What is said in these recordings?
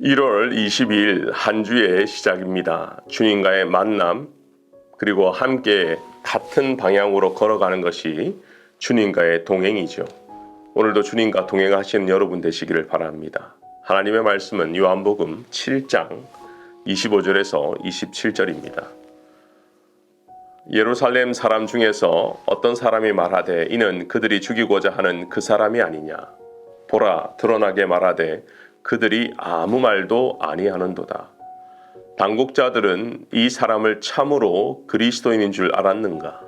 1월 22일 한 주의 시작입니다. 주님과의 만남, 그리고 함께 같은 방향으로 걸어가는 것이 주님과의 동행이죠. 오늘도 주님과 동행하시는 여러분 되시기를 바랍니다. 하나님의 말씀은 요한복음 7장 25절에서 27절입니다. 예루살렘 사람 중에서 어떤 사람이 말하되 이는 그들이 죽이고자 하는 그 사람이 아니냐. 보라, 드러나게 말하되 그들이 아무 말도 아니하는도다. 당국자들은 이 사람을 참으로 그리스도인인 줄 알았는가?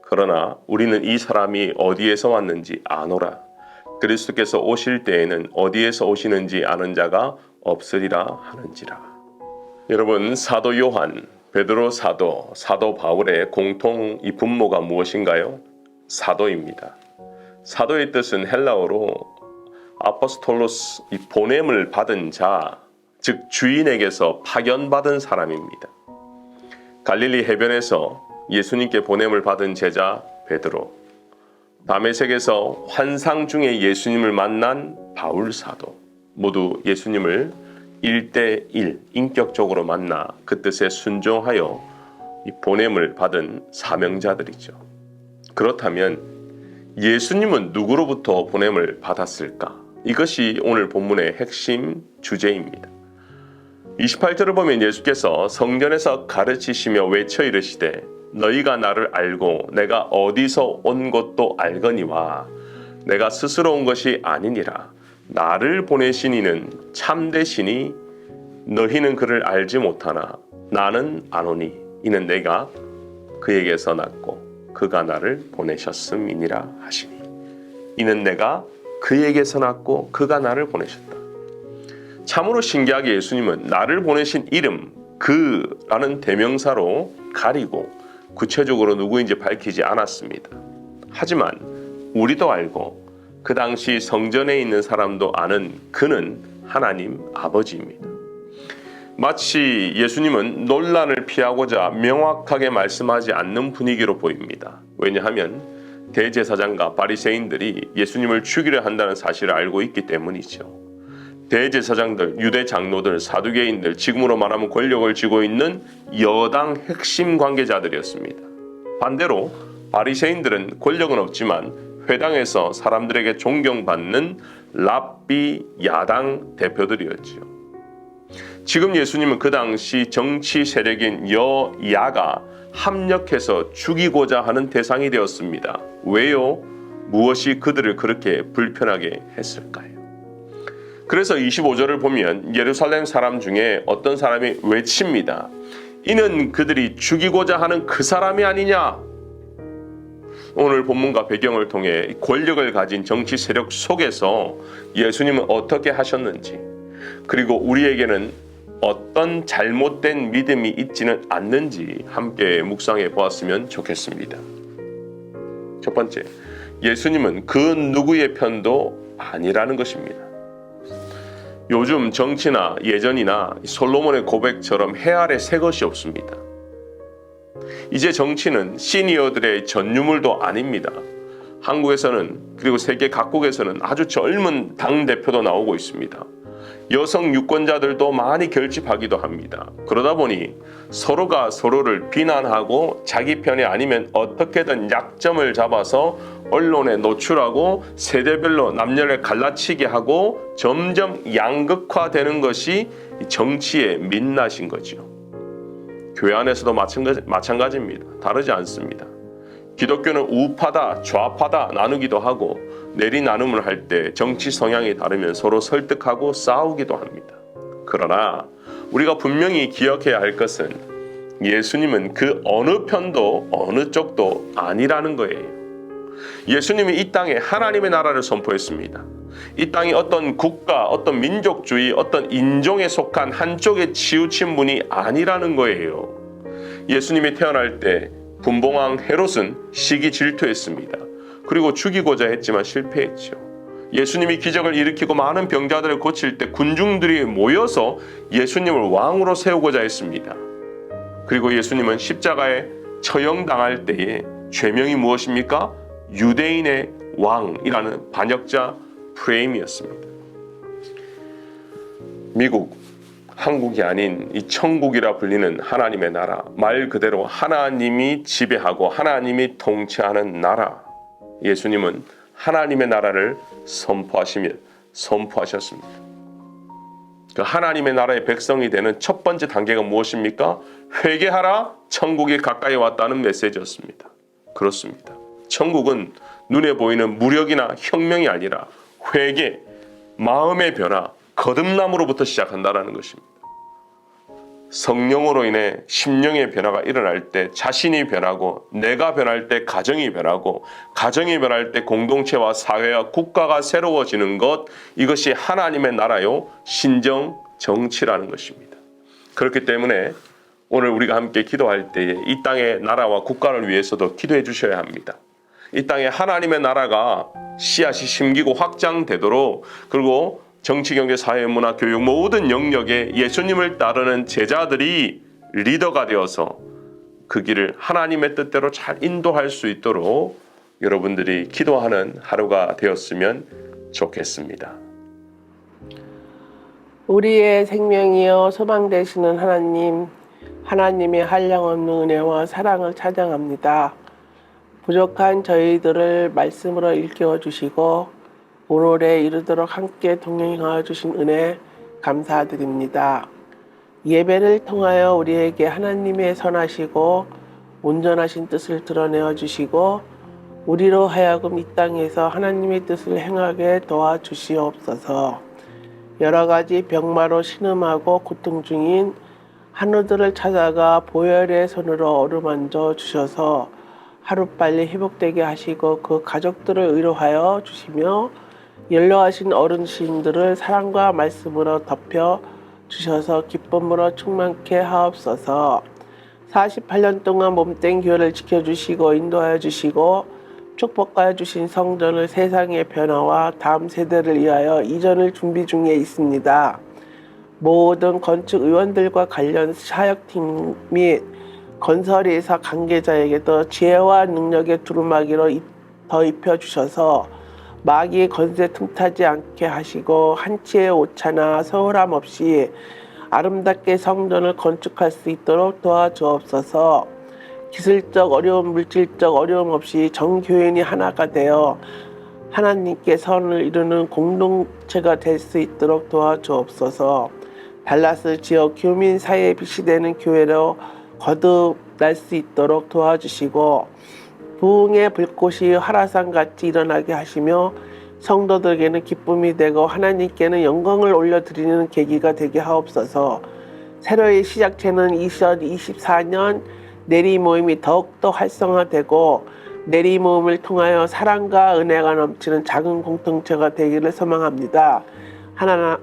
그러나 우리는 이 사람이 어디에서 왔는지 아노라. 그리스도께서 오실 때에는 어디에서 오시는지 아는 자가 없으리라 하는지라. 여러분, 사도 요한, 베드로 사도, 사도 바울의 공통 이 분모가 무엇인가요? 사도입니다. 사도의 뜻은 헬라어로 아포스톨로스, 이 보냄을 받은 자, 즉 주인에게서 파견받은 사람입니다. 갈릴리 해변에서 예수님께 보냄을 받은 제자 베드로, 다메섹에서 환상 중에 예수님을 만난 바울 사도, 모두 예수님을 1대1 인격적으로 만나 그 뜻에 순종하여 이 보냄을 받은 사명자들이죠. 그렇다면 예수님은 누구로부터 보냄을 받았을까? 이것이 오늘 본문의 핵심 주제입니다. 28절을 보면 예수께서 성전에서 가르치시며 외쳐 이르시되 너희가 나를 알고 내가 어디서 온 것도 알거니와 내가 스스로 온 것이 아니니라. 나를 보내신 이는 참되시니 너희는 그를 알지 못하나 나는 아노니 이는 내가 그에게서 났고 그가 나를 보내셨음이니라 하시니. 이는 내가 그에게서 났고 그가 나를 보내셨다. 참으로 신기하게 예수님은 나를 보내신 이름, 그라는 대명사로 가리고 구체적으로 누구인지 밝히지 않았습니다. 하지만 우리도 알고 그 당시 성전에 있는 사람도 아는 그는 하나님 아버지입니다. 마치 예수님은 논란을 피하고자 명확하게 말씀하지 않는 분위기로 보입니다. 왜냐하면 대제사장과 바리새인들이 예수님을 죽이려 한다는 사실을 알고 있기 때문이죠. 대제사장들, 유대 장로들, 사두개인들, 지금으로 말하면 권력을 쥐고 있는 여당 핵심 관계자들이었습니다. 반대로 바리새인들은 권력은 없지만 회당에서 사람들에게 존경받는 랍비 야당 대표들이었죠. 지금 예수님은 그 당시 정치 세력인 여야가 합력해서 죽이고자 하는 대상이 되었습니다. 왜요? 무엇이 그들을 그렇게 불편하게 했을까요? 그래서 25절을 보면 예루살렘 사람 중에 어떤 사람이 외칩니다. 이는 그들이 죽이고자 하는 그 사람이 아니냐? 오늘 본문과 배경을 통해 권력을 가진 정치 세력 속에서 예수님은 어떻게 하셨는지, 그리고 우리에게는 어떤 잘못된 믿음이 있지는 않는지 함께 묵상해 보았으면 좋겠습니다. 첫 번째, 예수님은 그 누구의 편도 아니라는 것입니다. 요즘 정치나 예전이나 솔로몬의 고백처럼 해 아래 새 것이 없습니다. 이제 정치는 시니어들의 전유물도 아닙니다. 한국에서는, 그리고 세계 각국에서는 아주 젊은 당대표도 나오고 있습니다. 여성 유권자들도 많이 결집하기도 합니다. 그러다 보니 서로가 서로를 비난하고 자기 편이 아니면 어떻게든 약점을 잡아서 언론에 노출하고 세대별로 남녀를 갈라치게 하고 점점 양극화되는 것이 정치의 민낯인 거죠. 교회 안에서도 마찬가지입니다. 다르지 않습니다. 기독교는 우파다, 좌파다 나누기도 하고 내리 나눔을 할 때 정치 성향이 다르면 서로 설득하고 싸우기도 합니다. 그러나 우리가 분명히 기억해야 할 것은 예수님은 그 어느 편도 어느 쪽도 아니라는 거예요. 예수님이 이 땅에 하나님의 나라를 선포했습니다. 이 땅이 어떤 국가, 어떤 민족주의, 어떤 인종에 속한 한쪽에 치우친 분이 아니라는 거예요. 예수님이 태어날 때 분봉왕 헤롯은 시기 질투했습니다. 그리고 죽이고자 했지만 실패했죠. 예수님이 기적을 일으키고 많은 병자들을 고칠 때 군중들이 모여서 예수님을 왕으로 세우고자 했습니다. 그리고 예수님은 십자가에 처형당할 때에 죄명이 무엇입니까? 유대인의 왕이라는 반역자 프레임이었습니다. 미국 한국이 아닌 이 천국이라 불리는 하나님의 나라, 말 그대로 하나님이 지배하고 하나님이 통치하는 나라. 예수님은 하나님의 나라를 선포하셨습니다. 그 하나님의 나라의 백성이 되는 첫 번째 단계가 무엇입니까? 회개하라, 천국이 가까이 왔다는 메시지였습니다. 그렇습니다. 천국은 눈에 보이는 무력이나 혁명이 아니라 회개, 마음의 변화, 거듭남으로부터 시작한다는 것입니다. 성령으로 인해 심령의 변화가 일어날 때 자신이 변하고, 내가 변할 때 가정이 변하고, 가정이 변할 때 공동체와 사회와 국가가 새로워지는 것, 이것이 하나님의 나라요 신정 정치라는 것입니다. 그렇기 때문에 오늘 우리가 함께 기도할 때에 이 땅의 나라와 국가를 위해서도 기도해 주셔야 합니다. 이 땅에 하나님의 나라가 씨앗이 심기고 확장되도록, 그리고 정치, 경제, 사회, 문화, 교육 모든 영역에 예수님을 따르는 제자들이 리더가 되어서 그 길을 하나님의 뜻대로 잘 인도할 수 있도록 여러분들이 기도하는 하루가 되었으면 좋겠습니다. 우리의 생명이여 소망 되시는 하나님, 하나님의 한량없는 은혜와 사랑을 찬양합니다. 부족한 저희들을 말씀으로 일깨워 주시고 오늘에 이르도록 함께 동행하여 주신 은혜 감사드립니다. 예배를 통하여 우리에게 하나님의 선하시고 온전하신 뜻을 드러내어 주시고 우리로 하여금 이 땅에서 하나님의 뜻을 행하게 도와주시옵소서. 여러 가지 병마로 신음하고 고통 중인 한우들을 찾아가 보혈의 손으로 어루만져 주셔서 하루빨리 회복되게 하시고 그 가족들을 위로하여 주시며 연로하신 어르신들을 사랑과 말씀으로 덮여 주셔서 기쁨으로 충만케 하옵소서. 48년 동안 몸된 교회를 지켜주시고 인도하여 주시고 축복하여 주신 성전을 세상의 변화와 다음 세대를 위하여 이전을 준비 중에 있습니다. 모든 건축 의원들과 관련 사역팀 및 건설회사 관계자에게도 지혜와 능력의 두루마기로 더 입혀주셔서 마귀의 건세 틈타지 않게 하시고 한치의 오차나 소홀함 없이 아름답게 성전을 건축할 수 있도록 도와주옵소서. 기술적 어려움, 물질적 어려움 없이 전 교인이 하나가 되어 하나님께 선을 이루는 공동체가 될 수 있도록 도와주옵소서. 달라스 지역 교민 사이에 빛이 되는 교회로 거듭날 수 있도록 도와주시고 부흥의 불꽃이 화라산같이 일어나게 하시며 성도들에게는 기쁨이 되고 하나님께는 영광을 올려드리는 계기가 되게 하옵소서. 새로의 시작체는 2024년 내리모임이 더욱더 활성화되고 내리모임을 통하여 사랑과 은혜가 넘치는 작은 공동체가 되기를 소망합니다.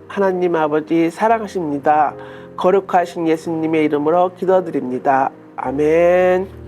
하나님 아버지 사랑하십니다. 거룩하신 예수님의 이름으로 기도드립니다. 아멘.